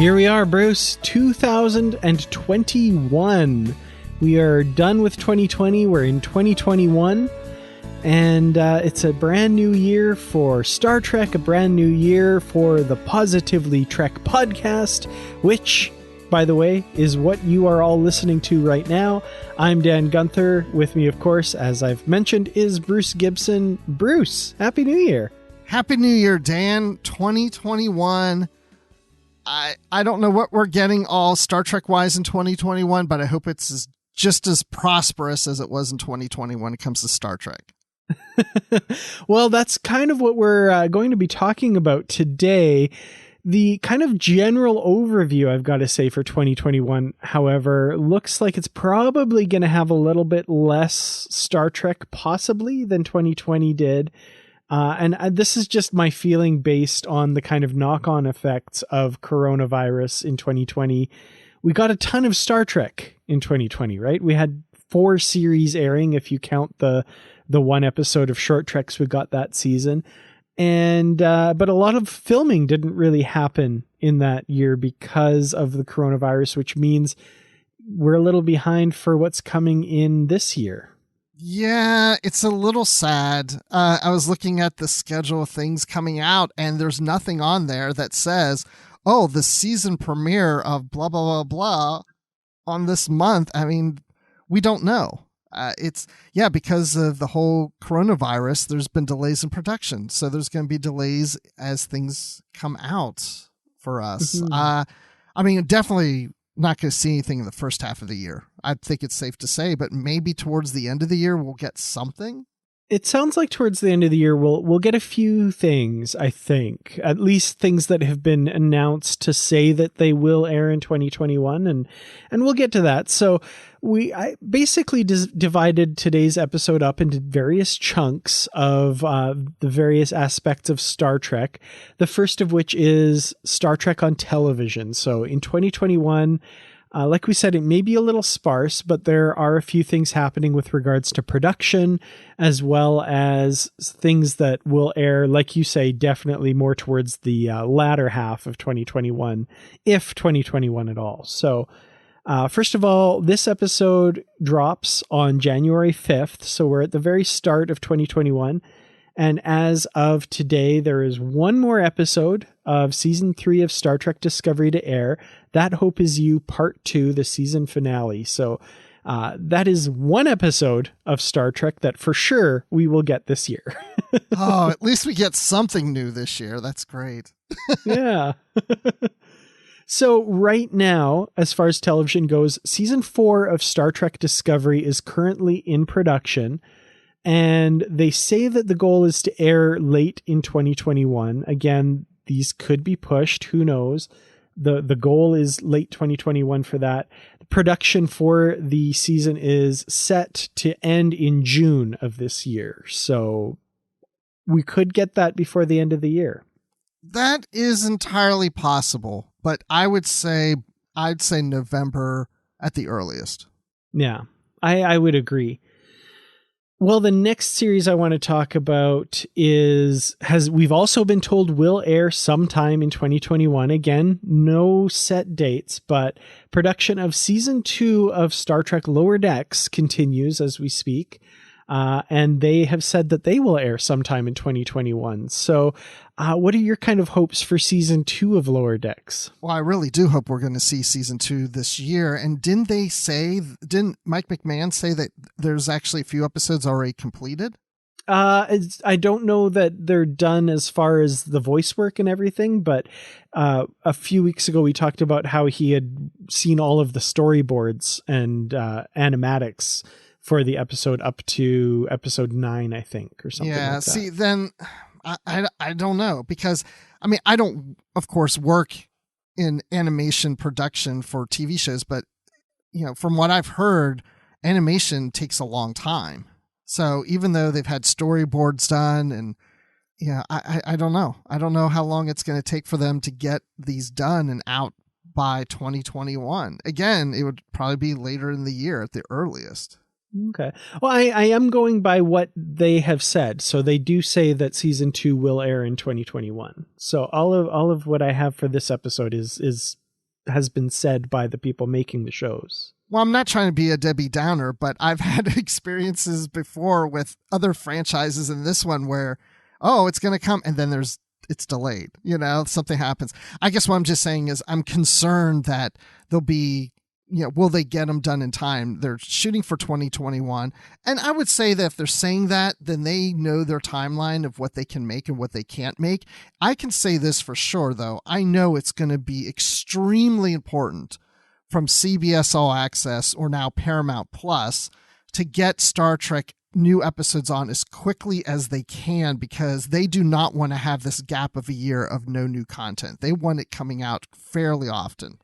Here we are, Bruce, 2021. We are done with 2020. We're in 2021. And it's a brand new year for Star Trek, a brand new year for the Positively Trek podcast, which, by the way, is what you are all listening to right now. I'm Dan Gunther. With me, of course, as I've mentioned, is Bruce Gibson. Bruce, Happy New Year. Happy New Year, Dan. 2021. I don't know what we're getting all Star Trek-wise in 2021, but I hope it's just as prosperous as it was in 2020 when it comes to Star Trek. Well, that's kind of what we're going to be talking about today. The kind of general overview, I've got to say, for 2021, however, looks like it's probably going to have a little bit less Star Trek possibly than 2020 did. And this is just my feeling based on the kind of knock-on effects of coronavirus in 2020. We got a ton of Star Trek in 2020, right? We had 4 series airing, if you count the one episode of Short Treks we got that season. And but a lot of filming didn't really happen in that year because of the coronavirus, which means we're a little behind for what's coming in this year. Yeah, it's a little sad. I was looking at the schedule of things coming out, and there's nothing on there that says, oh, the season premiere of blah, blah, blah, blah on this month. I mean, we don't know. Because of the whole coronavirus, there's been delays in production. So there's going to be delays as things come out for us. Mm-hmm. Definitely not going to see anything in the first half of the year. I think it's safe to say, but maybe towards the end of the year, we'll get something. It sounds like towards the end of the year, we'll get a few things, I think, at least things that have been announced to say that they will air in 2021. And we'll get to that. So I basically divided today's episode up into various chunks of the various aspects of Star Trek. The first of which is Star Trek on television. So in 2021, like we said, it may be a little sparse, but there are a few things happening with regards to production, as well as things that will air, like you say, definitely more towards the latter half of 2021, if 2021 at all. So first of all, this episode drops on January 5th. So we're at the very start of 2021. And as of today, there is one more episode of season 3 of Star Trek Discovery to air. That Hope Is You Part 2, the season finale. So that is one episode of Star Trek that for sure we will get this year. Oh, at least we get something new this year. That's great. Yeah. So right now, as far as television goes, season 4 of Star Trek Discovery is currently in production. And they say that the goal is to air late in 2021. Again, these could be pushed. Who knows? The goal is late 2021 for that. The production for the season is set to end in June of this year. So we could get that before the end of the year. That is entirely possible, but I'd say November at the earliest. Yeah, I would agree. Well, the next series I want to talk about we've also been told will air sometime in 2021. Again, no set dates, but production of season 2 of Star Trek Lower Decks continues as we speak. And they have said that they will air sometime in 2021. So what are your kind of hopes for season 2 of Lower Decks? Well, I really do hope we're going to see season 2 this year. And didn't Mike McMahon say that there's actually a few episodes already completed? I don't know that they're done as far as the voice work and everything, but a few weeks ago we talked about how he had seen all of the storyboards and animatics for the episode up to episode 9, I think, or something like that. Yeah, see, then I don't know, because, I don't, of course, work in animation production for TV shows, but, from what I've heard, animation takes a long time. So even though they've had storyboards done and, I don't know. I don't know how long it's going to take for them to get these done and out by 2021. Again, it would probably be later in the year at the earliest. Okay. Well, I am going by what they have said. So they do say that season 2 will air in 2021. So all of what I have for this episode is has been said by the people making the shows. Well, I'm not trying to be a Debbie Downer, but I've had experiences before with other franchises and this one where, oh, it's going to come, and then it's delayed. Something happens. I guess what I'm just saying is I'm concerned that there'll be, will they get them done in time? They're shooting for 2021. And I would say that if they're saying that, then they know their timeline of what they can make and what they can't make. I can say this for sure, though. I know it's going to be extremely important from CBS All Access or now Paramount Plus to get Star Trek new episodes on as quickly as they can, because they do not want to have this gap of a year of no new content. They want it coming out fairly often.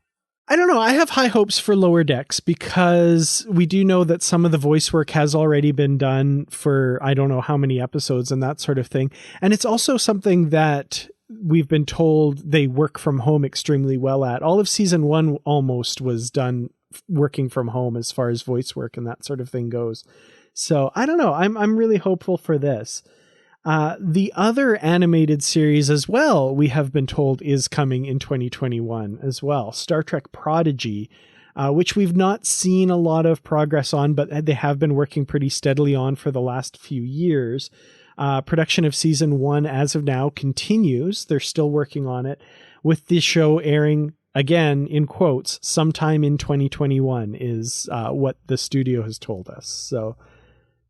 I don't know. I have high hopes for Lower Decks because we do know that some of the voice work has already been done for I don't know how many episodes and that sort of thing. And it's also something that we've been told they work from home extremely well at. All of season 1 almost was done working from home as far as voice work and that sort of thing goes. So I don't know. I'm really hopeful for this. The other animated series as well, we have been told is coming in 2021 as well. Star Trek Prodigy, which we've not seen a lot of progress on, but they have been working pretty steadily on for the last few years. Production of season 1 as of now continues. They're still working on it, with the show airing, again, in quotes, sometime in 2021 is what the studio has told us. So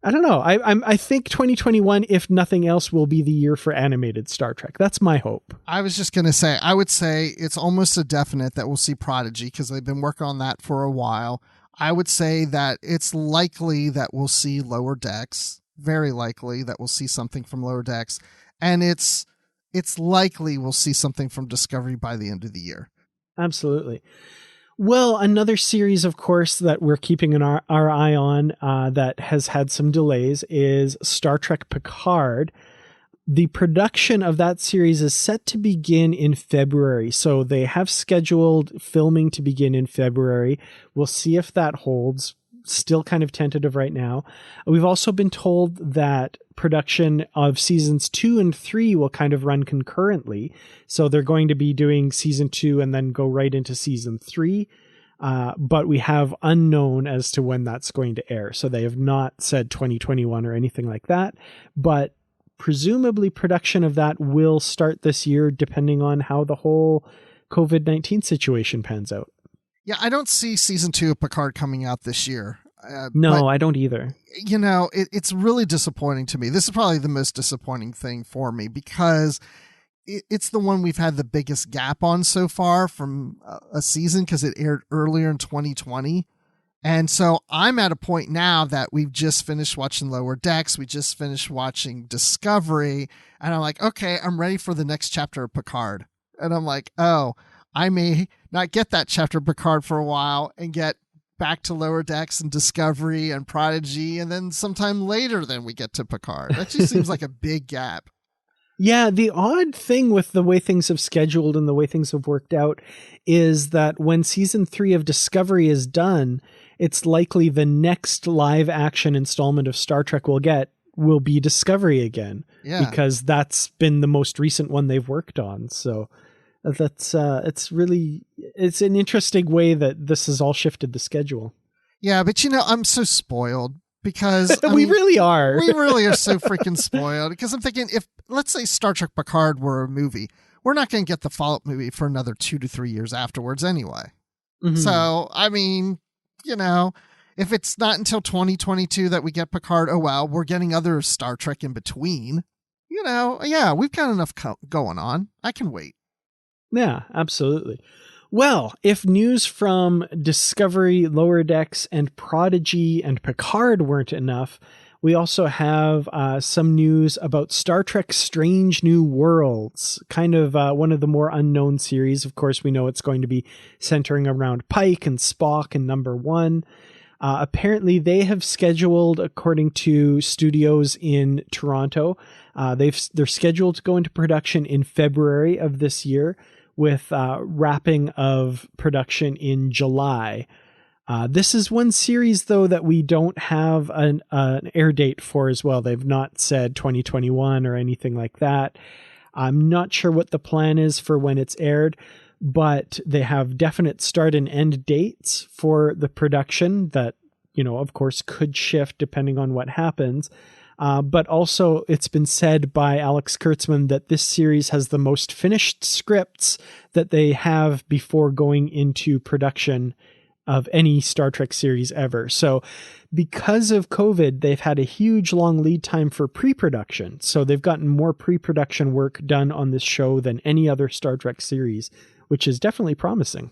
I don't know. I think 2021, if nothing else, will be the year for animated Star Trek. That's my hope. I was just going to say, I would say it's almost a definite that we'll see Prodigy because they've been working on that for a while. I would say that it's likely that we'll see Lower Decks. Very likely that we'll see something from Lower Decks. And it's likely we'll see something from Discovery by the end of the year. Absolutely. Well, another series, of course, that we're keeping our eye on that has had some delays is Star Trek Picard. The production of that series is set to begin in February. So they have scheduled filming to begin in February. We'll see if that holds. Still kind of tentative right now. We've also been told that production of seasons 2 and 3 will kind of run concurrently. So they're going to be doing season 2 and then go right into season 3. But we have unknown as to when that's going to air. So they have not said 2021 or anything like that. But presumably production of that will start this year, depending on how the whole COVID-19 situation pans out. Yeah, I don't see season 2 of Picard coming out this year. No, I don't either. It's really disappointing to me. This is probably the most disappointing thing for me because it's the one we've had the biggest gap on so far from a season because it aired earlier in 2020. And so I'm at a point now that we've just finished watching Lower Decks. We just finished watching Discovery. And I'm like, okay, I'm ready for the next chapter of Picard. And I'm like, oh, I may not get that chapter of Picard for a while and get back to Lower Decks and Discovery and Prodigy, and then sometime later then we get to Picard. That just seems like a big gap. Yeah, the odd thing with the way things have scheduled and the way things have worked out is that when season 3 of Discovery is done, it's likely the next live action installment of Star Trek we'll get will be Discovery again. Yeah. Because that's been the most recent one they've worked on. So that's it's an interesting way that this has all shifted the schedule. Yeah, but I'm so spoiled because we really are. We really are so freaking spoiled because I'm thinking if let's say Star Trek Picard were a movie, we're not going to get the follow-up movie for another 2 to 3 years afterwards anyway. Mm-hmm. So, I mean, if it's not until 2022 that we get Picard, oh well, we're getting other Star Trek in between. Yeah, we've got enough going on. I can wait. Yeah, absolutely. Well, if news from Discovery, Lower Decks, and Prodigy and Picard weren't enough, we also have some news about Star Trek Strange New Worlds, kind of one of the more unknown series. Of course, we know it's going to be centering around Pike and Spock and Number One. Apparently, they have scheduled, according to studios in Toronto, they're scheduled to go into production in February of this year, with wrapping of production in July. This is one series, though, that we don't have an air date for as well. They've not said 2021 or anything like that. I'm not sure what the plan is for when it's aired, but they have definite start and end dates for the production that, of course, could shift depending on what happens. But also, it's been said by Alex Kurtzman that this series has the most finished scripts that they have before going into production of any Star Trek series ever. So because of COVID, they've had a huge long lead time for pre-production. So they've gotten more pre-production work done on this show than any other Star Trek series, which is definitely promising.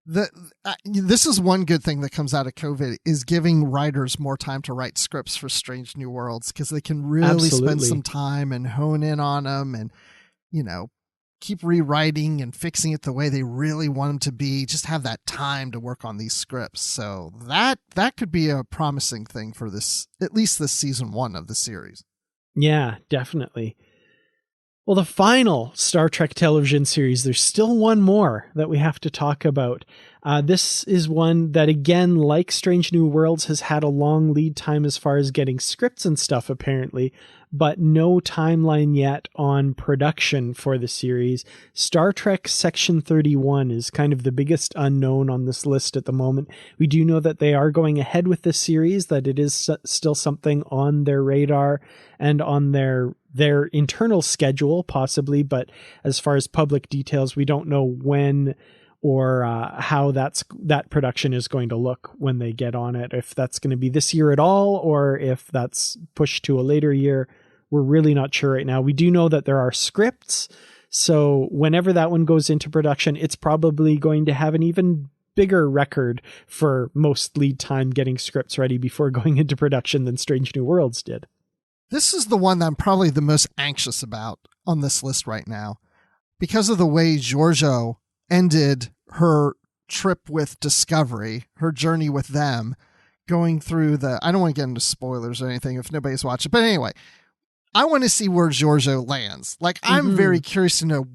This is one good thing that comes out of COVID is giving writers more time to write scripts for Strange New Worlds, because they can really spend some time and hone in on them and, keep rewriting and fixing it the way they really want them to be. Just have that time to work on these scripts. So that could be a promising thing for this, at least this season 1 of the series. Yeah, definitely. Well, the final Star Trek television series, there's still one more that we have to talk about. This is one that, again, like Strange New Worlds, has had a long lead time as far as getting scripts and stuff, apparently, but no timeline yet on production for the series. Star Trek Section 31 is kind of the biggest unknown on this list at the moment. We do know that they are going ahead with this series, that it is still something on their radar and on their internal schedule, possibly, but as far as public details, we don't know when or how that production is going to look when they get on it. If that's going to be this year at all, or if that's pushed to a later year, we're really not sure right now. We do know that there are scripts, so whenever that one goes into production, it's probably going to have an even bigger record for most lead time getting scripts ready before going into production than Strange New Worlds did. This is the one that I'm probably the most anxious about on this list right now, because of the way Georgiou ended her trip with Discovery, her journey with them, going through I don't want to get into spoilers or anything if nobody's watching, but anyway, I want to see where Georgiou lands. I'm very curious to know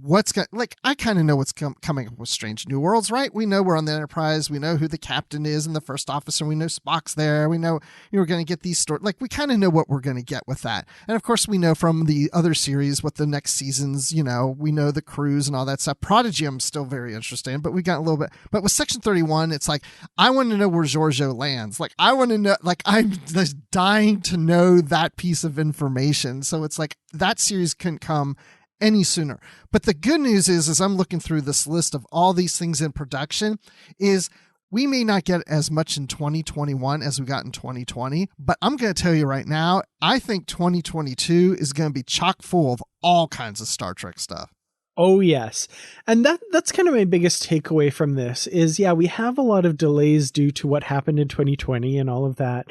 I kind of know what's coming up with Strange New Worlds, right? We know we're on the Enterprise. We know who the captain is and the first officer. We know Spock's there. We know we're going to get these stories. We kind of know what we're going to get with that. And of course, we know from the other series what the next seasons, we know the crews and all that stuff. Prodigy, I'm still very interested in, but we got a little bit. But with Section 31, it's I want to know where Georgiou lands. I want to know, I'm just dying to know that piece of information. So it's that series couldn't come any sooner. But the good news is, as I'm looking through this list of all these things in production, is we may not get as much in 2021 as we got in 2020. But I'm going to tell you right now, I think 2022 is going to be chock full of all kinds of Star Trek stuff. Oh, yes. And that's kind of my biggest takeaway from this is, we have a lot of delays due to what happened in 2020 and all of that.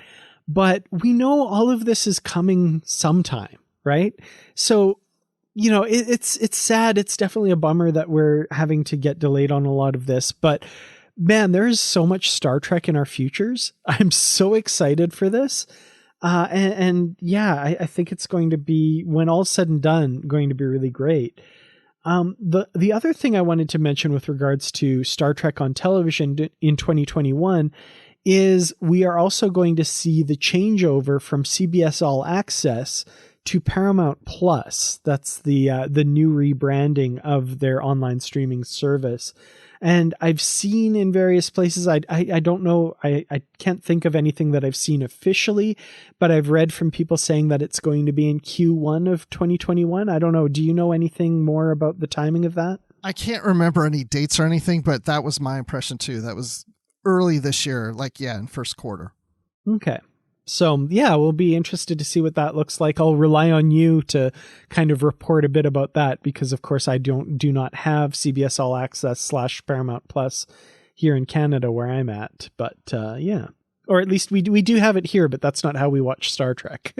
But we know all of this is coming sometime. Right. So, it's sad. It's definitely a bummer that we're having to get delayed on a lot of this. But man, there's so much Star Trek in our futures. I'm so excited for this. I think it's going to be, when all's said and done, going to be really great. The other thing I wanted to mention with regards to Star Trek on television in 2021 is we are also going to see the changeover from CBS All Access to Paramount Plus. That's the new rebranding of their online streaming service. And I've seen in various places, I don't know, I can't think of anything that I've seen officially, but I've read from people saying that it's going to be in Q1 of 2021. I don't know. Do you know anything more about the timing of that? I can't remember any dates or anything, but that was my impression too. That was early this year, in first quarter. Okay. So, we'll be interested to see what that looks like. I'll rely on you to kind of report a bit about that because, of course, I do not have CBS All Access / Paramount Plus here in Canada where I'm at. But, or at least we do have it here, but that's not how we watch Star Trek.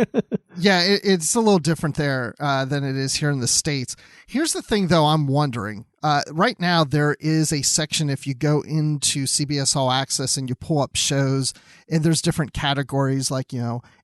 It's a little different there than it is here in the States. Here's the thing, though, I'm wondering. Right now, there is a section if you go into CBS All Access and you pull up shows, and there's different categories like,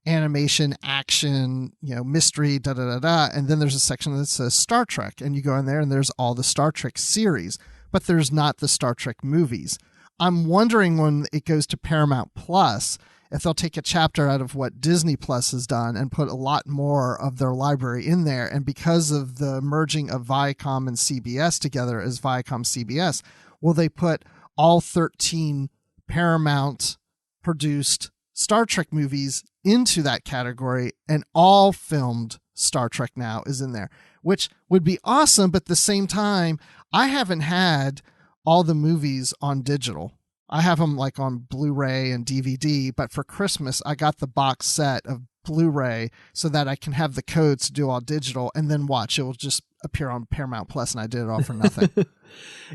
animation, action, mystery, and then there's a section that says Star Trek, and you go in there and there's all the Star Trek series, but there's not the Star Trek movies. I'm wondering when it goes to Paramount Plus if they'll take a chapter out of what Disney Plus has done and put a lot more of their library in there. And because of the merging of Viacom and CBS together as Viacom CBS, will they put all 13 Paramount produced Star Trek movies into that category, and all filmed Star Trek now is in there, which would be awesome. But at the same time, I haven't had all the movies on digital. I have them like on Blu-ray and DVD, but for Christmas, I got the box set of Blu-ray so that I can have the codes to do all digital and then watch. It will just appear on Paramount Plus, and I did it all for nothing.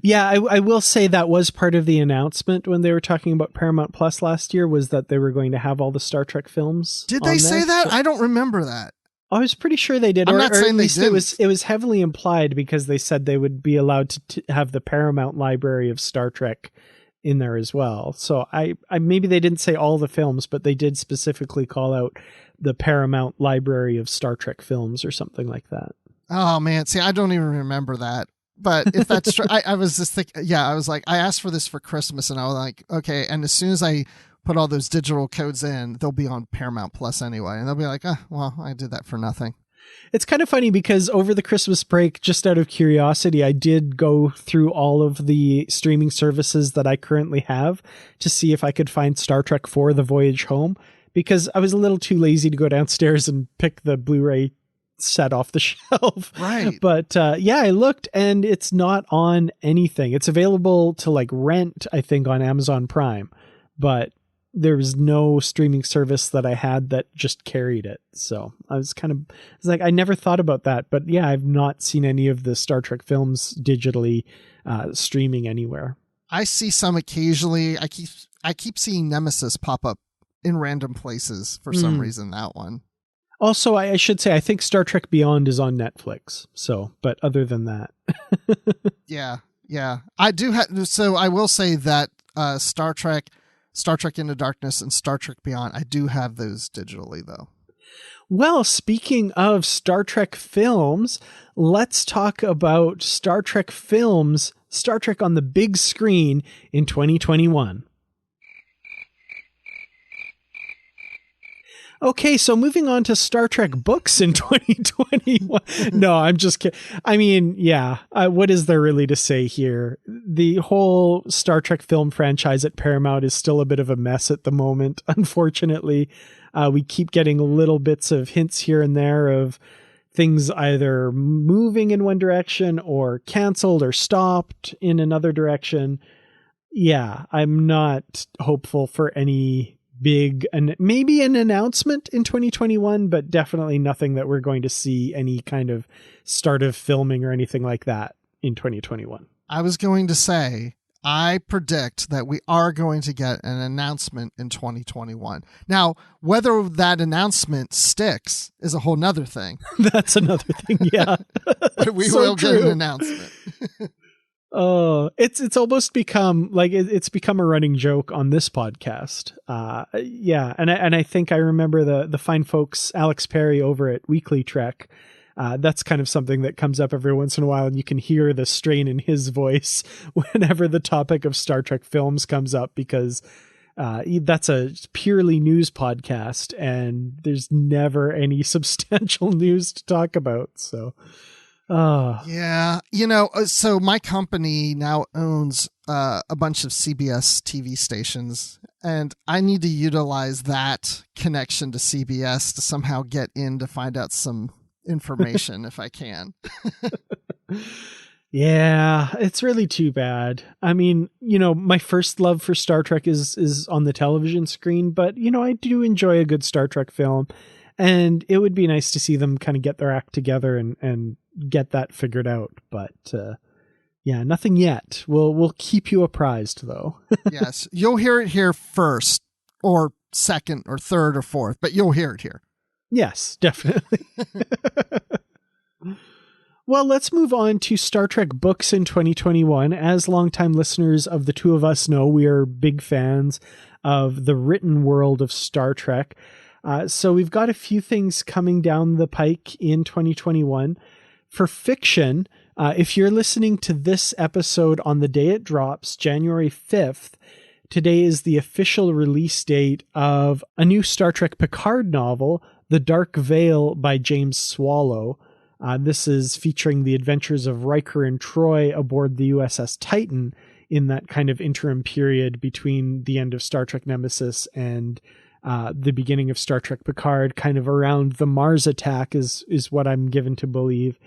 Yeah, I will say that was part of the announcement when they were talking about Paramount Plus last year, was that they were going to have all the Star Trek films. Did they say that? So I don't remember that. I was pretty sure they did. I'm not saying they didn't. It was heavily implied, because they said they would be allowed to have the Paramount library of Star Trek in there as well. So I maybe they didn't say all the films, but they did specifically call out the Paramount library of Star Trek films or something like that. Oh man, see, I don't even remember that. But if that's true, I was just thinking, yeah, I was like, I asked for this for Christmas, and I was like, okay. And as soon as I put all those digital codes in, they'll be on Paramount Plus anyway. And they'll be like, well, I did that for nothing. It's kind of funny because over the Christmas break, just out of curiosity, I did go through all of the streaming services that I currently have to see if I could find Star Trek IV: The Voyage Home, because I was a little too lazy to go downstairs and pick the Blu-ray set off the shelf. Right. But yeah, I looked and it's not on anything. It's available to like rent, I think, on Amazon Prime, but there was no streaming service that I had that just carried it. So I was like, I never thought about that, but yeah, I've not seen any of the Star Trek films digitally streaming anywhere. I see some occasionally. I keep seeing Nemesis pop up in random places for some reason, that one. Also, I should say, I think Star Trek Beyond is on Netflix. So, but other than that. Yeah. I do have, so I will say that Star Trek Into Darkness, and Star Trek Beyond, I do have those digitally though. Well, speaking of Star Trek films, let's talk about Star Trek films, Star Trek on the big screen in 2021. Okay, so moving on to Star Trek books in 2021. No, I'm just kidding. I mean, yeah, what is there really to say here? The whole Star Trek film franchise at Paramount is still a bit of a mess at the moment, unfortunately. We keep getting little bits of hints here and there of things either moving in one direction or canceled or stopped in another direction. Yeah, I'm not hopeful for any big, and maybe an announcement in 2021, but definitely nothing that we're going to see any kind of start of filming or anything like that in 2021. I was going to say, I predict that we are going to get an announcement in 2021. Now, whether that announcement sticks is a whole nother thing. That's another thing, yeah. But we will get an announcement. Oh, it's almost become like it's become a running joke on this podcast. Yeah, and I think I remember the fine folks Alex Perry over at Weekly Trek. That's kind of something that comes up every once in a while, and you can hear the strain in his voice whenever the topic of Star Trek films comes up, because that's a purely news podcast, and there's never any substantial news to talk about. So. Yeah, so my company now owns a bunch of CBS TV stations, and I need to utilize that connection to CBS to somehow get in to find out some information if I can. Yeah, it's really too bad. I mean, my first love for Star Trek is on the television screen, but I do enjoy a good Star Trek film, and it would be nice to see them kind of get their act together and get that figured out. But yeah, nothing yet. We'll keep you apprised though. Yes, you'll hear it here first, or second, or third, or fourth, but you'll hear it here. Yes, definitely. Well, let's move on to Star Trek books in 2021. As longtime listeners of the two of us know, we are big fans of the written world of Star Trek. So we've got a few things coming down the pike in 2021. For fiction, if you're listening to this episode on the day it drops, January 5th, Today is the official release date of a new Star Trek Picard novel, The Dark Veil by James Swallow. This is featuring the adventures of Riker and Troy aboard the USS Titan in that kind of interim period between the end of Star Trek Nemesis and the beginning of Star Trek Picard, kind of around the Mars attack is what I'm given to believe.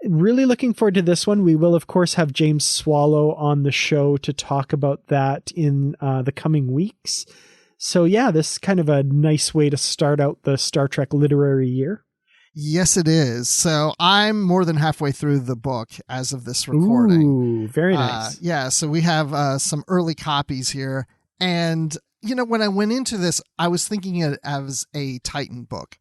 Really looking forward to this one. We will, of course, have James Swallow on the show to talk about that in the coming weeks. So yeah, this is kind of a nice way to start out the Star Trek literary year. Yes, it is. So I'm more than halfway through the book as of this recording. Ooh, very nice. Yeah, so we have some early copies here. And, when I went into this, I was thinking it as a Titan book,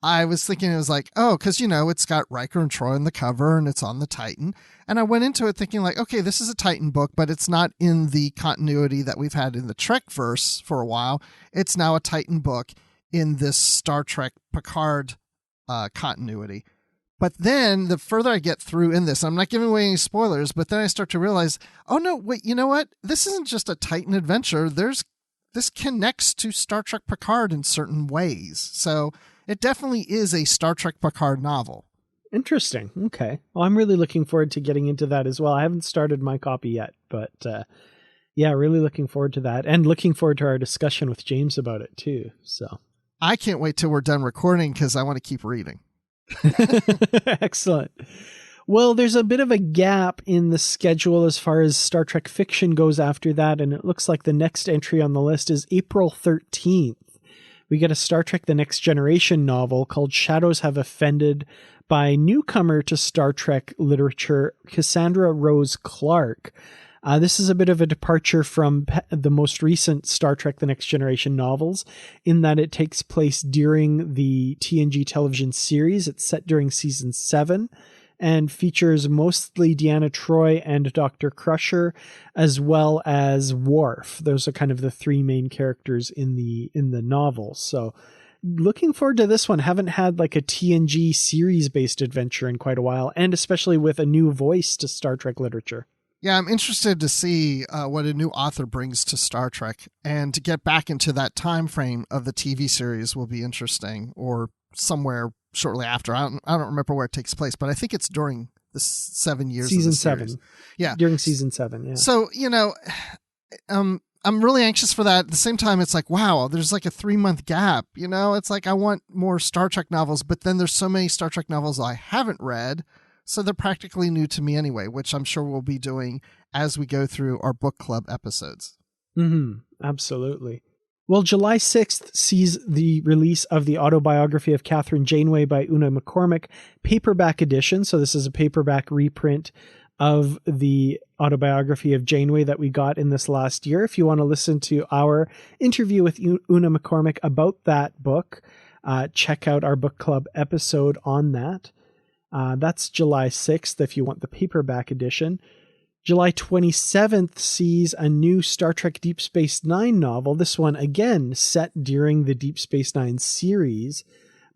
I was thinking it was like, oh, because, it's got Riker and Troy on the cover and it's on the Titan. And I went into it thinking like, okay, this is a Titan book, but it's not in the continuity that we've had in the Trekverse for a while. It's now a Titan book in this Star Trek Picard continuity. But then the further I get through in this, I'm not giving away any spoilers, but then I start to realize, oh no, wait, you know what? This isn't just a Titan adventure. This connects to Star Trek Picard in certain ways. So it definitely is a Star Trek Picard novel. Interesting. Okay. Well, I'm really looking forward to getting into that as well. I haven't started my copy yet, but yeah, really looking forward to that and looking forward to our discussion with James about it too. So I can't wait till we're done recording because I want to keep reading. Excellent. Well, there's a bit of a gap in the schedule as far as Star Trek fiction goes after that, and it looks like the next entry on the list is April 13th. We get a Star Trek The Next Generation novel called Shadows Have Offended by newcomer to Star Trek literature, Cassandra Rose Clark. This is a bit of a departure from the most recent Star Trek The Next Generation novels in that it takes place during the TNG television series. It's set during season 7 and features mostly Deanna Troi and Dr. Crusher, as well as Worf. Those are kind of the three main characters in the novel. So looking forward to this one. Haven't had like a TNG series-based adventure in quite a while, and especially with a new voice to Star Trek literature. Yeah, I'm interested to see what a new author brings to Star Trek, and to get back into that time frame of the TV series will be interesting, or somewhere shortly after. I don't remember where it takes place, but I think it's during the 7 years season of the series. 7. Yeah, during season 7. Yeah. So I'm really anxious for that. At the same time, it's like, wow, there's like a 3-month gap. It's like I want more Star Trek novels, but then there's so many Star Trek novels I haven't read. So they're practically new to me anyway, which I'm sure we'll be doing as we go through our book club episodes. Absolutely. Well, July 6th sees the release of the autobiography of Catherine Janeway by Una McCormack, paperback edition. So this is a paperback reprint of the autobiography of Janeway that we got in this last year. If you want to listen to our interview with Una McCormack about that book, check out our book club episode on that. That's July 6th if you want the paperback edition. July 27th sees a new Star Trek Deep Space Nine novel. This one, again, set during the Deep Space Nine series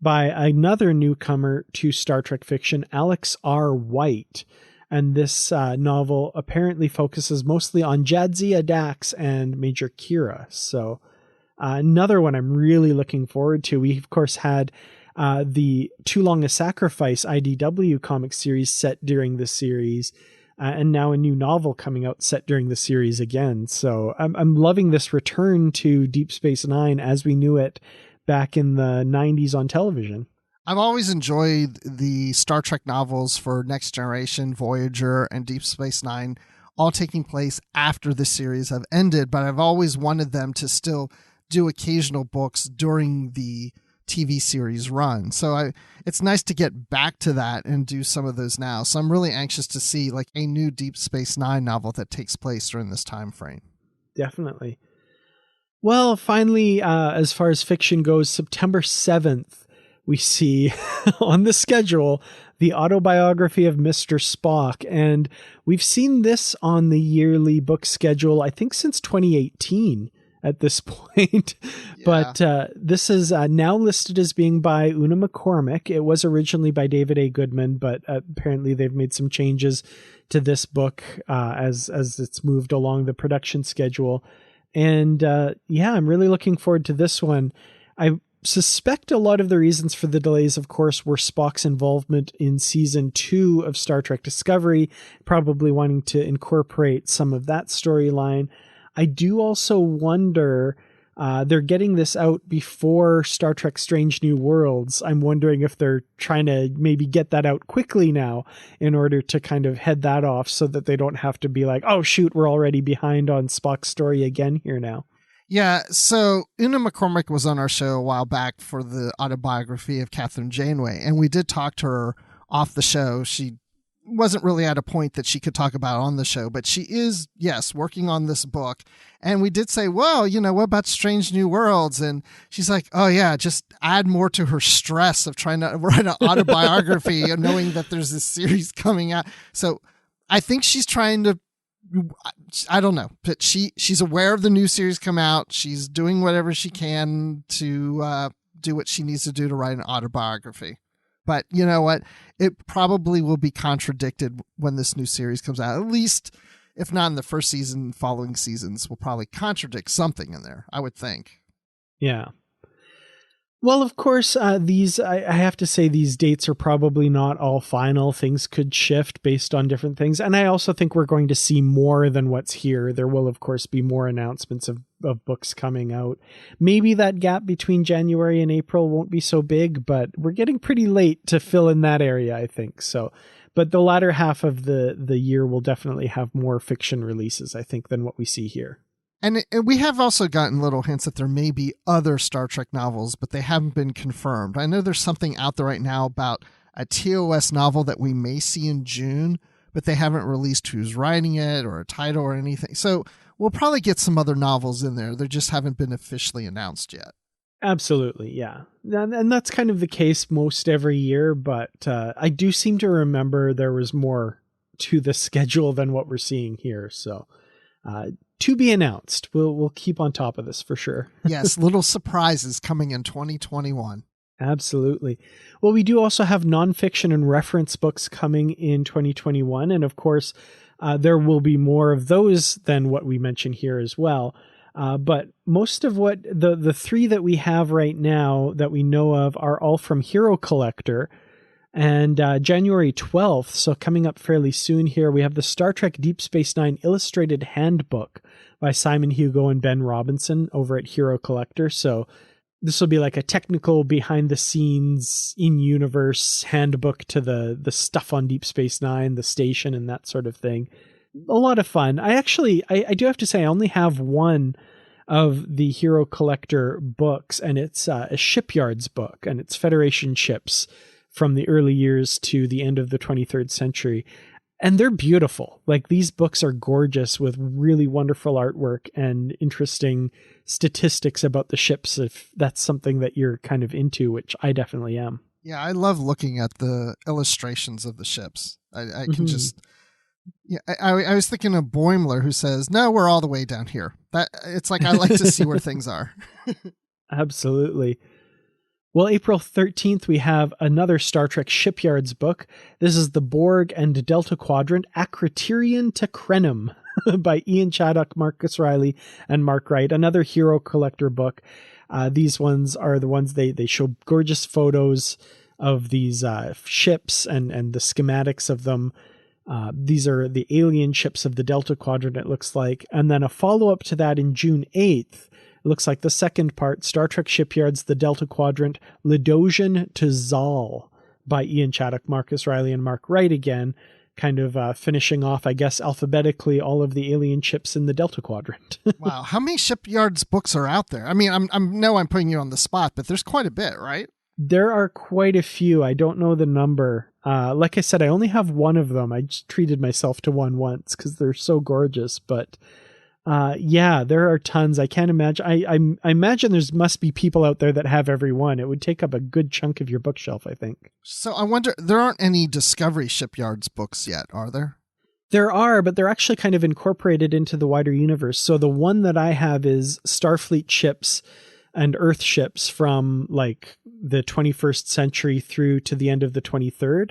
by another newcomer to Star Trek fiction, Alex R. White. And this novel apparently focuses mostly on Jadzia Dax and Major Kira. So another one I'm really looking forward to. We, of course, had the Too Long a Sacrifice IDW comic series set during the series, and now a new novel coming out set during the series again. So I'm loving this return to Deep Space Nine as we knew it back in the 90s on television. I've always enjoyed the Star Trek novels for Next Generation, Voyager, and Deep Space Nine, all taking place after the series have ended, but I've always wanted them to still do occasional books during the TV series run. So it's nice to get back to that and do some of those now. So I'm really anxious to see like a new Deep Space Nine novel that takes place during this time frame. Definitely. Well, finally, as far as fiction goes, September 7th, we see on the schedule the autobiography of Mr. Spock. And we've seen this on the yearly book schedule, I think, since 2018 at this point. But this is now listed as being by Una McCormick. It was originally by David A. Goodman, but apparently they've made some changes to this book as it's moved along the production schedule. And I'm really looking forward to this one. I suspect a lot of the reasons for the delays, of course, were Spock's involvement in season 2 of Star Trek Discovery, probably wanting to incorporate some of that storyline. I do also wonder, they're getting this out before Star Trek Strange New Worlds. I'm wondering if they're trying to maybe get that out quickly now in order to kind of head that off so that they don't have to be like, oh shoot, we're already behind on Spock's story again here now. Yeah, so Una McCormick was on our show a while back for the autobiography of Catherine Janeway, and we did talk to her off the show. She wasn't really at a point that she could talk about on the show, but she is, yes, working on this book. And we did say, well, what about Strange New Worlds? And she's like, oh yeah, just add more to her stress of trying to write an autobiography and knowing that there's this series coming out. So I think she's trying to, I don't know, but she's aware of the new series come out. She's doing whatever she can to do what she needs to do to write an autobiography. But you know what? It probably will be contradicted when this new series comes out. At least, if not in the first season, following seasons will probably contradict something in there, I would think. Yeah. Well, of course, I have to say these dates are probably not all final. Things could shift based on different things. And I also think we're going to see more than what's here. There will, of course, be more announcements of books coming out. Maybe that gap between January and April won't be so big, but we're getting pretty late to fill in that area, I think. So, but the latter half of the year will definitely have more fiction releases, I think, than what we see here. And we have also gotten little hints that there may be other Star Trek novels, but they haven't been confirmed. I know there's something out there right now about a TOS novel that we may see in June, but they haven't released who's writing it or a title or anything. So we'll probably get some other novels in there. They just haven't been officially announced yet. Absolutely, yeah. And that's kind of the case most every year, but I do seem to remember there was more to the schedule than what we're seeing here. So to be announced. We'll keep on top of this for sure. Yes, little surprises coming in 2021. Absolutely. Well, we do also have nonfiction and reference books coming in 2021. And of course, there will be more of those than what we mentioned here as well. But most of what the three that we have right now that we know of are all from Hero Collector. And January 12th, so coming up fairly soon here, we have the Star Trek Deep Space Nine Illustrated Handbook by Simon Hugo and Ben Robinson over at Hero Collector. So this will be like a technical behind-the-scenes, in-universe handbook to the stuff on Deep Space Nine, the station, and that sort of thing. A lot of fun. I do have to say I only have one of the Hero Collector books, and it's a shipyards book, and it's Federation ships from the early years to the end of the 23rd century. And they're beautiful. Like, these books are gorgeous with really wonderful artwork and interesting statistics about the ships, if that's something that you're kind of into, which I definitely am. Yeah, I love looking at the illustrations of the ships. I can just... Yeah, I was thinking of Boimler, who says, no, we're all the way down here. It's like, I like to see where things are. Absolutely. Well, April 13th, we have another Star Trek Shipyards book. This is The Borg and Delta Quadrant, Acriterion to Krenim by Ian Chaddock, Marcus Riley, and Mark Wright. Another Hero Collector book. These ones are the ones they show gorgeous photos of these ships and the schematics of them. These are the alien ships of the Delta Quadrant, it looks like. And then a follow-up to that in June 8th. Looks like the second part, Star Trek Shipyards, the Delta Quadrant, Lidosian to Zal by Ian Chaddock, Marcus Riley, and Mark Wright again, kind of finishing off, I guess, alphabetically all of the alien ships in the Delta Quadrant. Wow. How many Shipyards books are out there? I mean, I'm putting you on the spot, but there's quite a bit, right? There are quite a few. I don't know the number. Like I said, I only have one of them. I just treated myself to one once because they're so gorgeous, but yeah, there are tons. I can't imagine. I imagine must be people out there that have every one. It would take up a good chunk of your bookshelf, I think. So I wonder, there aren't any Discovery Shipyards books yet, are there? There are, but they're actually kind of incorporated into the wider universe. So the one that I have is Starfleet ships and Earth ships from like the 21st century through to the end of the 23rd.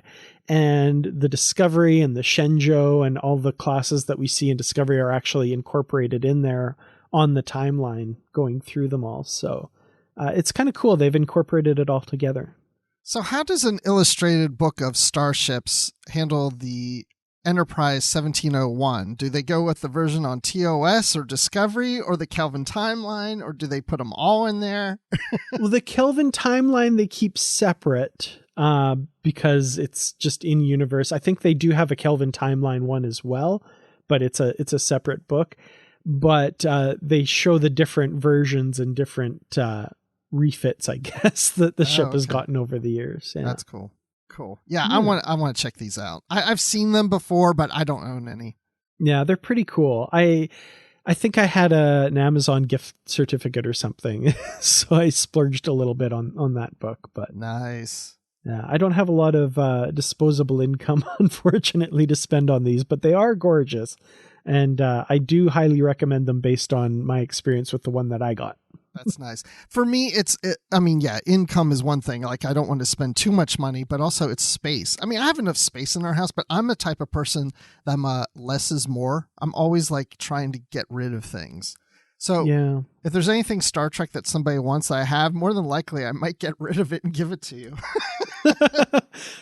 And the Discovery and the Shenzhou and all the classes that we see in Discovery are actually incorporated in there on the timeline going through them all. So it's kind of cool. They've incorporated it all together. So how does an illustrated book of starships handle the Enterprise 1701? Do they go with the version on TOS or Discovery or the Kelvin timeline, or do they put them all in there? Well, the Kelvin timeline they keep separate because it's just in universe. I think they do have a Kelvin timeline one as well, but it's a separate book. But they show the different versions and different refits, I guess, that the ship has gotten over the years. Yeah. That's cool. Cool. Yeah, I want to check these out. I've seen them before, but I don't own any. Yeah, they're pretty cool. I think I had an Amazon gift certificate or something, so I splurged a little bit on that book. But nice. Yeah, I don't have a lot of disposable income, unfortunately, to spend on these, but they are gorgeous, and I do highly recommend them based on my experience with the one that I got. That's nice. For me, income is one thing. Like, I don't want to spend too much money, but also it's space. I mean, I have enough space in our house, but I'm the type of person that less is more. I'm always like trying to get rid of things. So yeah. If there's anything Star Trek that somebody wants I have, more than likely I might get rid of it and give it to you.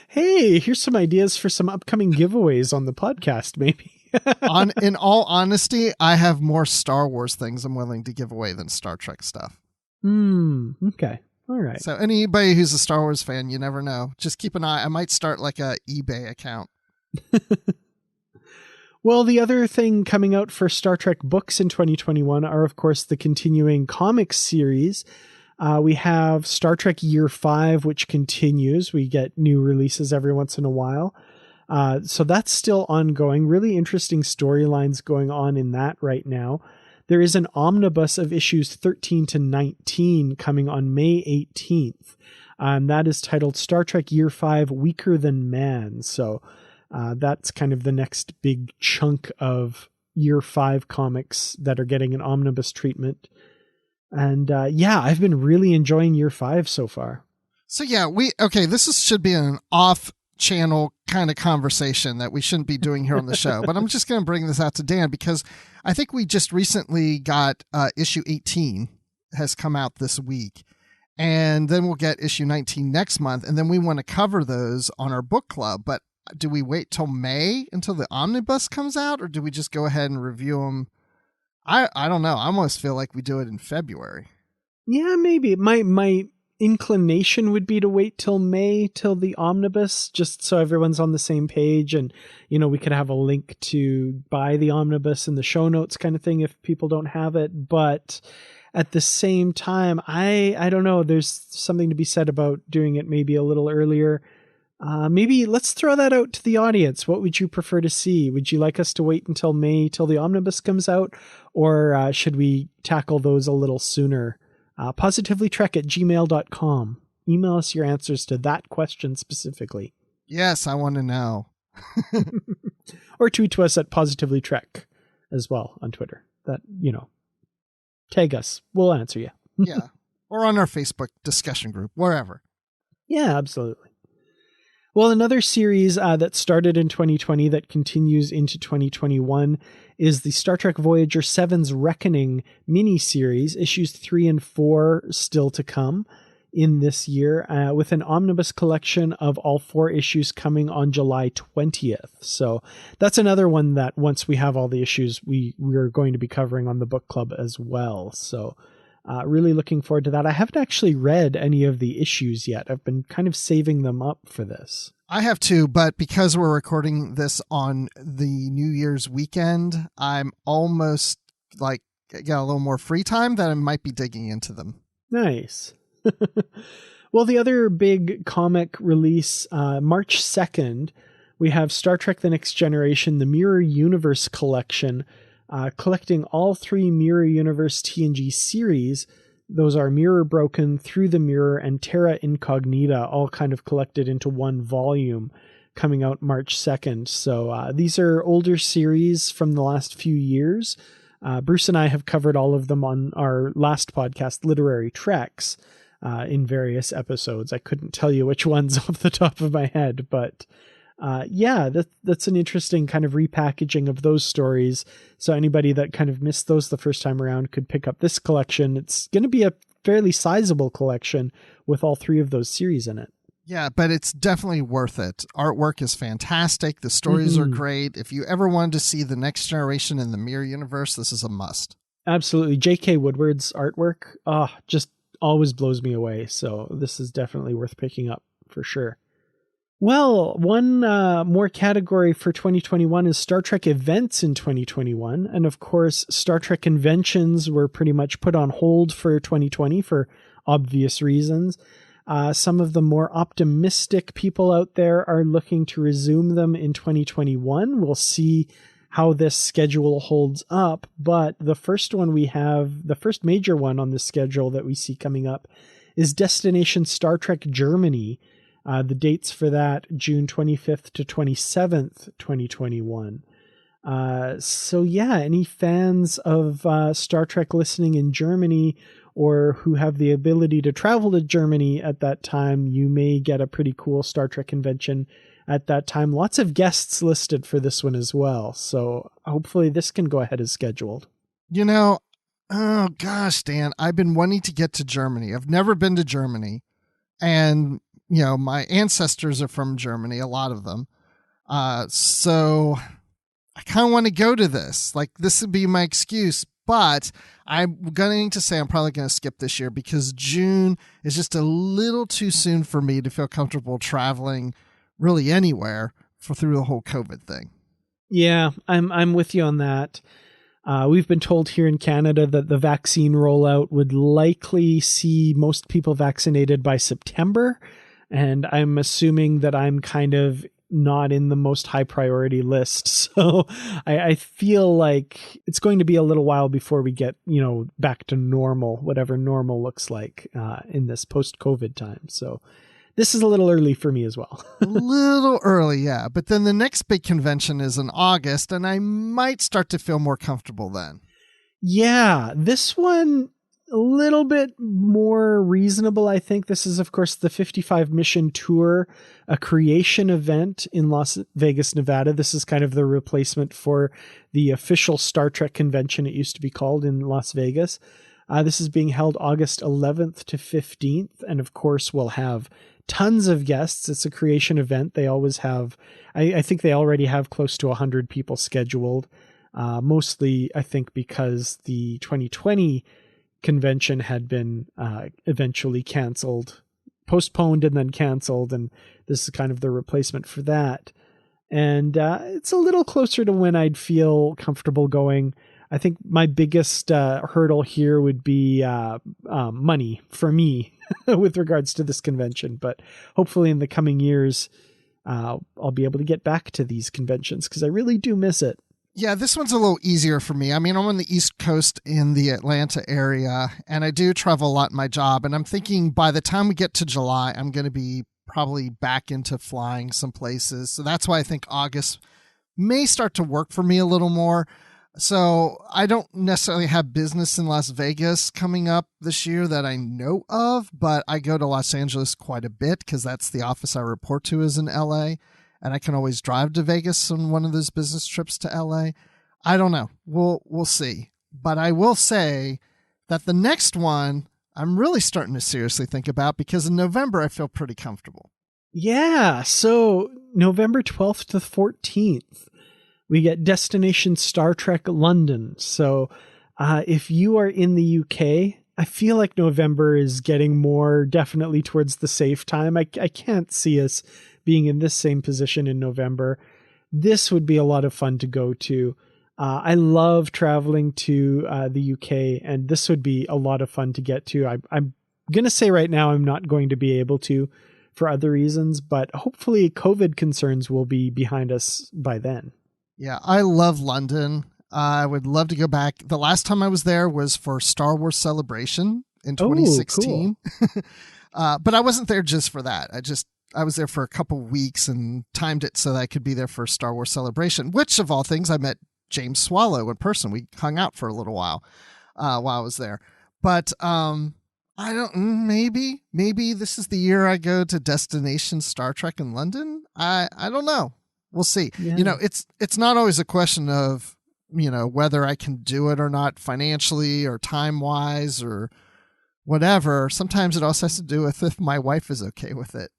Hey, here's some ideas for some upcoming giveaways on the podcast, maybe. In all honesty, I have more Star Wars things I'm willing to give away than Star Trek stuff. Okay. All right. So anybody who's a Star Wars fan, you never know. Just keep an eye. I might start like a eBay account. Well, the other thing coming out for Star Trek books in 2021 are, of course, the continuing comics series. We have Star Trek Year 5, which continues. We get new releases every once in a while. So that's still ongoing. Really interesting storylines going on in that right now. There is an omnibus of issues 13 to 19 coming on May 18th. That is titled Star Trek Year 5, Weaker Than Man. So that's kind of the next big chunk of Year 5 comics that are getting an omnibus treatment. And I've been really enjoying Year 5 so far. So this should be an off-channel kind of conversation that we shouldn't be doing here on the show. But I'm just going to bring this out to Dan because I think we just recently got issue 18 has come out this week. And then we'll get issue 19 next month. And then we want to cover those on our book club. But do we wait till May until the omnibus comes out, or do we just go ahead and review them? I don't know. I almost feel like we do it in February. Yeah, maybe. My inclination would be to wait till May, till the omnibus, just so everyone's on the same page, and we could have a link to buy the omnibus in the show notes kind of thing if people don't have it. But at the same time, I don't know. There's something to be said about doing it maybe a little earlier. Maybe let's throw that out to the audience. What would you prefer to see? Would you like us to wait until May till the omnibus comes out, or should we tackle those a little sooner? Positivelytrek@gmail.com. Email us your answers to that question specifically. Yes, I want to know. Or tweet to us at positivelytrek as well on Twitter. That, tag us. We'll answer you. Yeah. Or on our Facebook discussion group, wherever. Yeah, absolutely. Well, another series that started in 2020 that continues into 2021 is the Star Trek Voyager 7's Reckoning miniseries, issues 3 and 4 still to come in this year, with an omnibus collection of all 4 issues coming on July 20th. So that's another one that once we have all the issues, we're going to be covering on the book club as well. So really looking forward to that. I haven't actually read any of the issues yet. I've been kind of saving them up for this. I have too, but because we're recording this on the New Year's weekend, I'm almost got a little more free time that I might be digging into them. Nice. Well, the other big comic release, March 2nd, we have Star Trek The Next Generation, the Mirror Universe collection, collecting all 3 Mirror Universe TNG series. Those are Mirror Broken, Through the Mirror, and Terra Incognita, all kind of collected into one volume. coming out March 2nd. So these are older series from the last few years. Bruce and I have covered all of them on our last podcast, Literary Treks, in various episodes. I couldn't tell you which ones off the top of my head, but that's an interesting kind of repackaging of those stories. So anybody that kind of missed those the first time around could pick up this collection. It's going to be a fairly sizable collection with all 3 of those series in it. Yeah, but it's definitely worth it. Artwork is fantastic. The stories are great. If you ever wanted to see the next generation in the Mirror universe, this is a must. Absolutely. J.K. Woodward's artwork just always blows me away. So this is definitely worth picking up for sure. Well, one more category for 2021 is Star Trek events in 2021. And of course, Star Trek conventions were pretty much put on hold for 2020 for obvious reasons. Some of the more optimistic people out there are looking to resume them in 2021. We'll see how this schedule holds up. But the first one we have, the first major one on the schedule that we see coming up is Destination Star Trek Germany. The dates for that, June 25th to 27th, 2021. Any fans of Star Trek listening in Germany or who have the ability to travel to Germany at that time, you may get a pretty cool Star Trek convention at that time. Lots of guests listed for this one as well. So hopefully this can go ahead as scheduled. Oh gosh, Dan, I've been wanting to get to Germany. I've never been to Germany. And, my ancestors are from Germany, a lot of them. So I kind of want to go to this. Like, this would be my excuse. But I'm going to say I'm probably going to skip this year because June is just a little too soon for me to feel comfortable traveling really anywhere through the whole COVID thing. Yeah, I'm with you on that. We've been told here in Canada that the vaccine rollout would likely see most people vaccinated by September. And I'm assuming that I'm kind of not in the most high priority list. So I feel like it's going to be a little while before we get, back to normal, whatever normal looks like in this post-COVID time. So this is a little early for me as well. A little early, yeah. But then the next big convention is in August, and I might start to feel more comfortable then. Yeah, this one a little bit more reasonable, I think. This is, of course, the 55 Mission Tour, a creation event in Las Vegas, Nevada. This is kind of the replacement for the official Star Trek convention it used to be called in Las Vegas. This is being held August 11th to 15th, and of course we'll have tons of guests. It's a creation event. They always have, I think they already have close to 100 people scheduled, mostly, I think, because the 2020 convention had been eventually postponed and then canceled, and this is kind of the replacement for that. And it's a little closer to when I'd feel comfortable going. I think my biggest hurdle here would be money for me with regards to this convention. But hopefully in the coming years, I'll be able to get back to these conventions because I really do miss it. Yeah, this one's a little easier for me. I mean, I'm on the East Coast in the Atlanta area, and I do travel a lot in my job. And I'm thinking by the time we get to July, I'm going to be probably back into flying some places. So that's why I think August may start to work for me a little more. So I don't necessarily have business in Las Vegas coming up this year that I know of, but I go to Los Angeles quite a bit because that's the office I report to is in LA. And I can always drive to Vegas on one of those business trips to LA. I don't know. We'll see. But I will say that the next one I'm really starting to seriously think about because in November I feel pretty comfortable. Yeah. So November 12th to 14th, we get Destination Star Trek London. So if you are in the UK, I feel like November is getting more definitely towards the safe time. I can't see us being in this same position in November. This would be a lot of fun to go to. I love traveling to the UK, and this would be a lot of fun to get to. I'm going to say right now I'm not going to be able to for other reasons, but hopefully COVID concerns will be behind us by then. Yeah, I love London. I would love to go back. The last time I was there was for Star Wars Celebration in 2016. Oh, cool. But I wasn't there just for that. I just I was there for a couple weeks and timed it so that I could be there for Star Wars Celebration, which of all things, I met James Swallow in person. We hung out for a little while I was there. But I don't, maybe this is the year I go to Destination Star Trek in London. I don't know. We'll see. Yeah. You know, it's not always a question of, you know, whether I can do it or not financially or time wise or whatever. Sometimes it also has to do with if my wife is okay with it.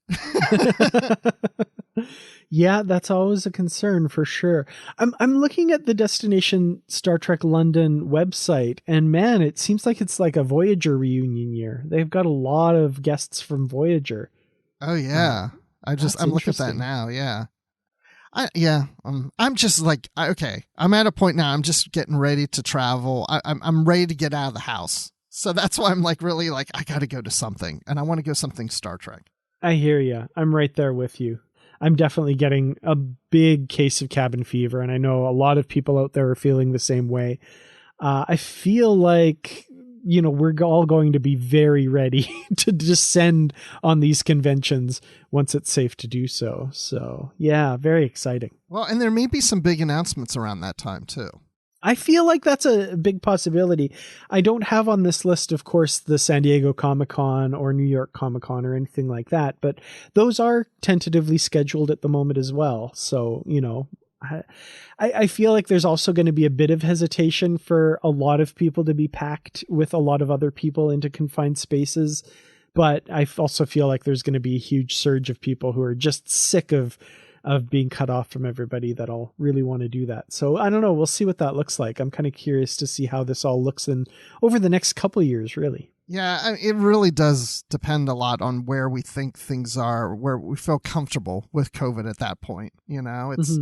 Yeah, that's always a concern for sure. I'm looking at the Destination Star Trek London website, and man, it seems like it's like a Voyager reunion year. They've got a lot of guests from Voyager. Oh yeah. I'm looking at that now. Yeah. I'm just like, okay, I'm at a point now. I'm just getting ready to travel. I'm ready to get out of the house. So that's why I'm like, really like, I got to go to something, and I want to go something Star Trek. I hear you. I'm right there with you. I'm definitely getting a big case of cabin fever, and I know a lot of people out there are feeling the same way. I feel like, you know, we're all going to be very ready to descend on these conventions once it's safe to do so. So, yeah, very exciting. Well, and there may be some big announcements around that time, too. I feel like that's a big possibility. I don't have on this list, of course, the San Diego Comic-Con or New York Comic-Con or anything like that, but those are tentatively scheduled at the moment as well. So, you know, I feel like there's also going to be a bit of hesitation for a lot of people to be packed with a lot of other people into confined spaces. But I also feel like there's going to be a huge surge of people who are just sick of being cut off from everybody that'll really want to do that. So I don't know. We'll see what that looks like. I'm kind of curious to see how this all looks in over the next couple of years, really. Yeah, it really does depend a lot on where we think things are, where we feel comfortable with COVID at that point. You know, it's,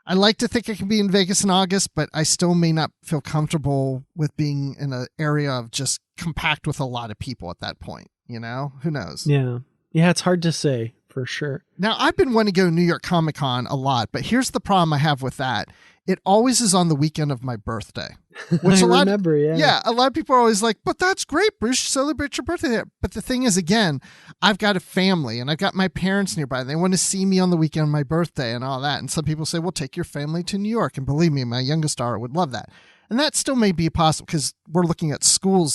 I like to think I can be in Vegas in August, but I still may not feel comfortable with being in an area of just compact with a lot of people at that point. You know, who knows? Yeah. Yeah. It's hard to say. For sure. Now, I've been wanting to go to New York Comic Con a lot, but here's the problem I have with that. It always is on the weekend of my birthday. Which a lot of people are always like, but that's great, Bruce, you celebrate your birthday there. But the thing is, again, I've got a family and I've got my parents nearby. They want to see me on the weekend of my birthday and all that. And some people say, well, take your family to New York. And believe me, my youngest daughter would love that. And that still may be possible because we're looking at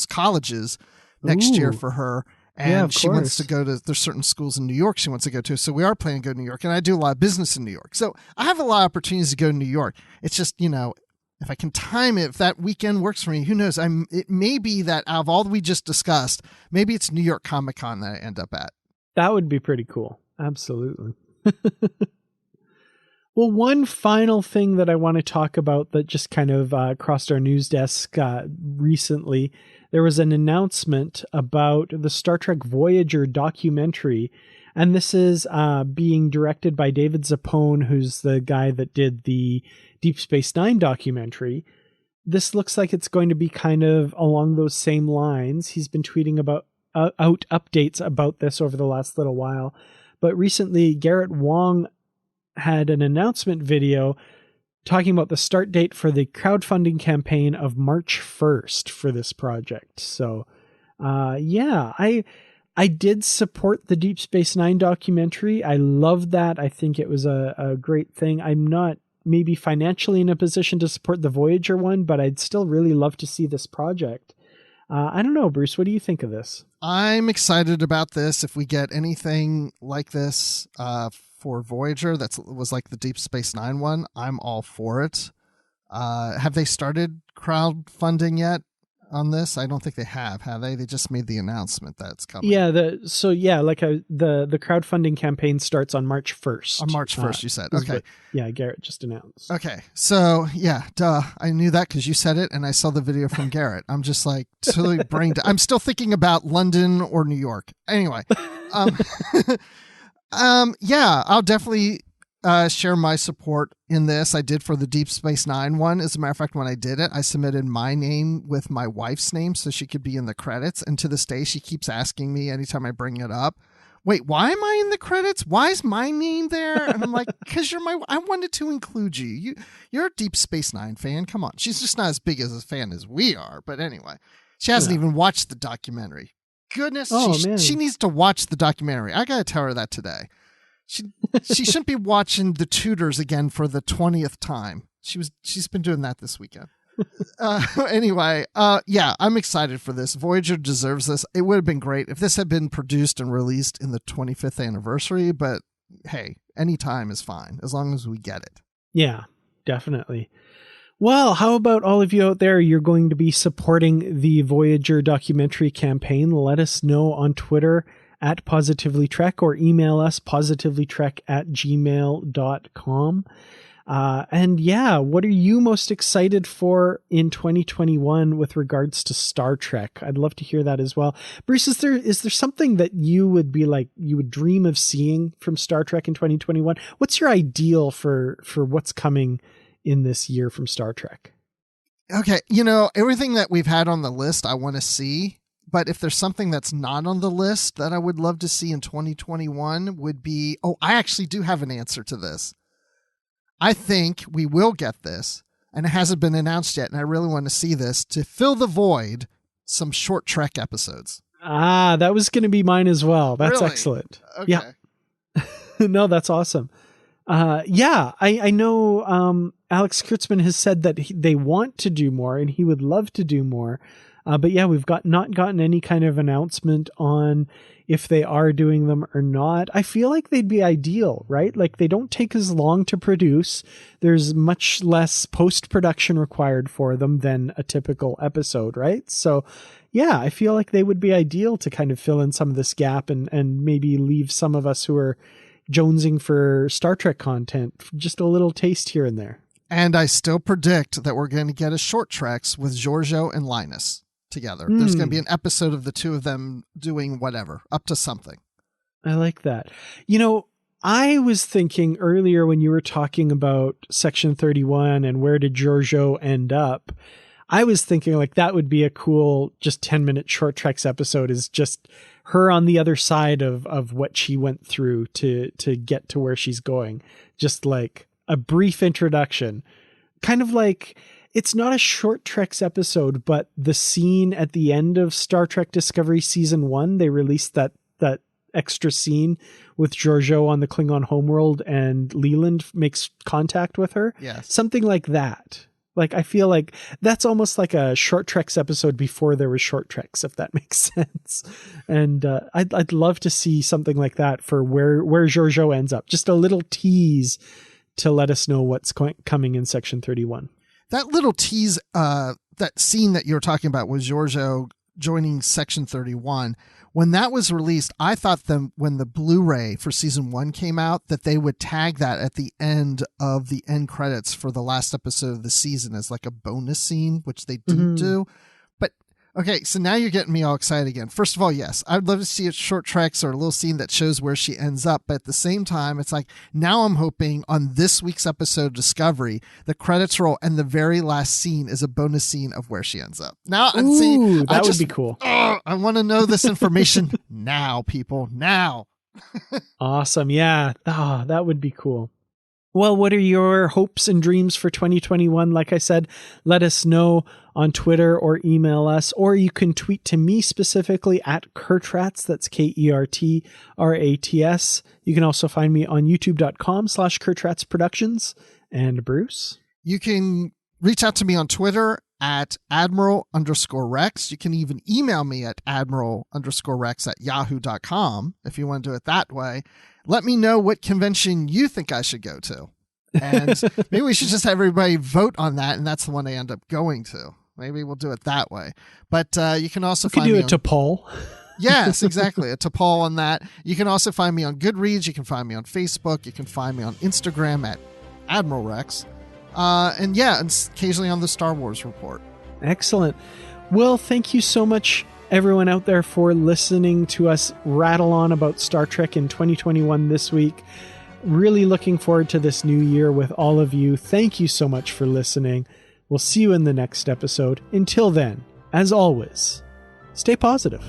colleges next year for her. And she wants to go to, there's certain schools in New York she wants to go to. So we are planning to go to New York. And I do a lot of business in New York. So I have a lot of opportunities to go to New York. It's just, you know, if I can time it, if that weekend works for me, who knows? It may be that out of all we just discussed, maybe it's New York Comic Con that I end up at. That would be pretty cool. Absolutely. Well, one final thing that I want to talk about that just kind of crossed our news desk recently, there was an announcement about the Star Trek Voyager documentary, and this is being directed by David Zappone, who's the guy that did the Deep Space Nine documentary. This looks like it's going to be kind of along those same lines. He's been tweeting about out updates about this over the last little while, but recently Garrett Wang had an announcement video talking about the start date for the crowdfunding campaign of March 1st for this project. So, I did support the Deep Space Nine documentary. I loved that. I think it was a great thing. I'm not maybe financially in a position to support the Voyager one, but I'd still really love to see this project. I don't know, Bruce, what do you think of this? I'm excited about this. If we get anything like this, for Voyager that was like the Deep Space Nine one, I'm all for it. Have they started crowdfunding yet on this? I don't think they have they? They just made the announcement that it's coming. Yeah, the crowdfunding campaign starts on March 1st. On March 1st, you said. Okay. Garrett just announced. Okay. So, I knew that because you said it and I saw the video from Garrett. I'm just like totally I'm still thinking about London or New York. Anyway, I'll definitely share my support in this. I did for the Deep Space Nine one. As a matter of fact, when I did it, I submitted my name with my wife's name so she could be in the credits. And to this day, she keeps asking me anytime I bring it up, wait, why am I in the credits? Why is my name there? And I'm like, because I wanted to include you. You're a Deep Space Nine fan. Come on. She's just not as big as a fan as we are. But anyway, she hasn't even watched the documentary. goodness. Oh, man. She needs to watch the documentary. I got to tell her that today. She shouldn't be watching The Tudors again for the 20th time. She's been doing that this weekend. Anyway, yeah, I'm excited for this. Voyager deserves this. It would have been great if this had been produced and released in the 25th anniversary, but hey, any time is fine as long as we get it. Yeah, definitely. Well, how about all of you out there? You're going to be supporting the Voyager documentary campaign. Let us know on Twitter at PositivelyTrek or email us positivelytrek@gmail.com. And yeah, what are you most excited for in 2021 with regards to Star Trek? I'd love to hear that as well. Bruce, is there something that you would be like, you would dream of seeing from Star Trek in 2021? What's your ideal for what's coming in this year from Star Trek? Okay. Everything that we've had on the list, I want to see, but if there's something that's not on the list that I would love to see in 2021 would be, I actually do have an answer to this. I think we will get this, and it hasn't been announced yet, and I really want to see this, to fill the void, some short Trek episodes. That was going to be mine as well. That's really? Excellent. Okay. Yeah. No, that's awesome. Yeah, I know Alex Kurtzman has said that they want to do more, and he would love to do more. But yeah, we've not gotten any kind of announcement on if they are doing them or not. I feel like they'd be ideal, right? Like they don't take as long to produce. There's much less post-production required for them than a typical episode, right? So yeah, I feel like they would be ideal to kind of fill in some of this gap and maybe leave some of us who are jonesing for Star Trek content just a little taste here and there. And I still predict that we're going to get a short Treks with Giorgio and Linus together. There's going to be an episode of the two of them doing whatever, up to something. I like that. I was thinking earlier when you were talking about Section 31 and where did Giorgio end up, I was thinking like that would be a cool just 10-minute short Treks episode, is just her on the other side of what she went through to get to where she's going. Just like a brief introduction, kind of like, it's not a short Treks episode, but the scene at the end of Star Trek Discovery Season 1, they released that extra scene with Giorgio on the Klingon homeworld and Leland makes contact with her. Yes. Something like that. Like, I feel like that's almost like a short Treks episode before there was short Treks, if that makes sense. And I'd love to see something like that for where Giorgio ends up. Just a little tease to let us know what's coming in Section 31. That little tease, that scene that you were talking about was Giorgio joining Section 31. When that was released, I thought when the Blu-ray for Season 1 came out, that they would tag that at the end of the end credits for the last episode of the season as like a bonus scene, which they didn't do. But okay, so now you're getting me all excited again. First of all, yes, I'd love to see a short Treks or a little scene that shows where she ends up. But at the same time, it's like, now I'm hoping on this week's episode of Discovery, the credits roll and the very last scene is a bonus scene of where she ends up. Now, Ooh, that would be cool. I want to know this information now, people, now. Awesome. Yeah. That would be cool. Well, what are your hopes and dreams for 2021? Like I said, let us know on Twitter or email us, or you can tweet to me specifically at Kurtrats. That's KERTRATS. You can also find me on youtube.com/Kurtrats Productions. And Bruce? You can reach out to me on Twitter at Admiral_Rex. You can even email me at Admiral_Rex@yahoo.com if you want to do it that way. Let me know what convention you think I should go to. And maybe we should just have everybody vote on that, and that's the one I end up going to. Maybe we'll do it that way. But you can also find me to poll. Yes, exactly. A poll on that. You can also find me on Goodreads. You can find me on Facebook. You can find me on Instagram at Admiral Rex. And occasionally on the Star Wars Report. Excellent. Well, thank you so much, everyone out there, for listening to us rattle on about Star Trek in 2021 this week. Really looking forward to this new year with all of you. Thank you so much for listening. We'll see you in the next episode. Until then, as always, stay positive.